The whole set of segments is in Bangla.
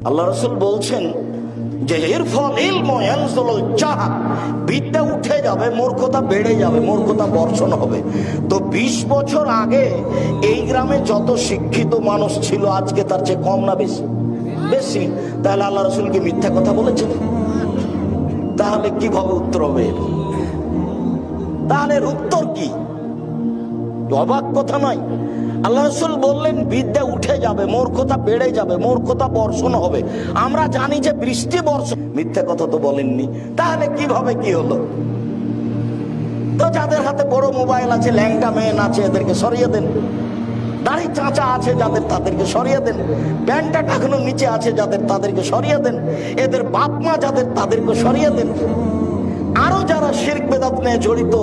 আল্লাহ রাসূল বলছেন যে এর ফল বিদ্যা উঠে যাবে, মূর্খতা বেড়ে যাবে, মূর্খতা বর্ষণ হবে। তো 20 বছর আগে এই গ্রামে যত শিক্ষিত মানুষ ছিল আজকে তার চেয়ে কম না বেশি? বেশি। তাহলে আল্লাহ রাসূল কি মিথ্যা কথা বলেছেন? তাহলে কিভাবে উত্তর হবে? তাহলে উত্তর কি? অবাক কথা নয়। আল্লাহ রাসূল বললেন বিদ্যা উঠে যাবে, মূর্খতা বেড়ে যাবে, মূর্খতা বর্ষণ হবে। আমরা জানি যে বৃষ্টি বর্ষণ, মিথ্যা কথা তো বলেননি। তাহলে কিভাবে কি হলো? তো যাদের হাতে বড় মোবাইল আছে, ল্যাংটা মেয়ে আছে, এদেরকে সরিয়ে দেন। দাড়ি চাঁচা আছে যাদের, তাদেরকে সরিয়ে দেন। প্যান্টটা টাকানোর নিচে আছে যাদের, তাদেরকে সরিয়ে দেন। এদের বাপ মা যাদের, তাদেরকে সরিয়ে দেন। আরো যারা শিরক বেদাত নিয়ে জড়িত,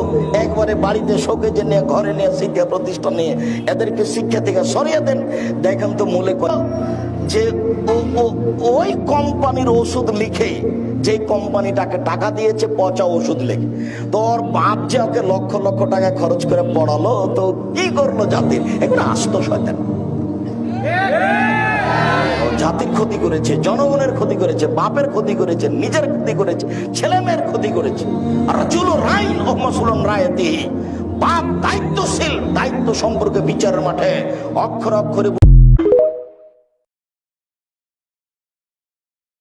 একবারে বাড়িতে শোকেজে নিয়ে, ঘরে নিয়ে, শিক্ষা প্রতিষ্ঠান নিয়ে, এদেরকে শিক্ষা থেকে সরিয়ে দেন। দেখেন তো মূলে যে ওই কোম্পানির ওষুধ লিখে, যে কোম্পানিটাকে টাকা দিয়েছে পচা ওষুধ লিখে, তো ওর বাপ যে ওকে লক্ষ লক্ষ টাকা খরচ করে পড়ালো, তো কি করলো জাতির? একটা আস্ত শয়তান। জাতির ক্ষতি করেছে, জনগণের ক্ষতি করেছে, বাপের ক্ষতি করেছে, নিজের ক্ষতি করেছে, ছেলে মেয়ের ক্ষতি করেছে। আর রাজুলু রাইন ও মাসউলুন রায়াতিহি, বাপ দায়িত্বশীল, দায়িত্ব সম্পর্কে বিচারের মাঠে অক্ষরে অক্ষরে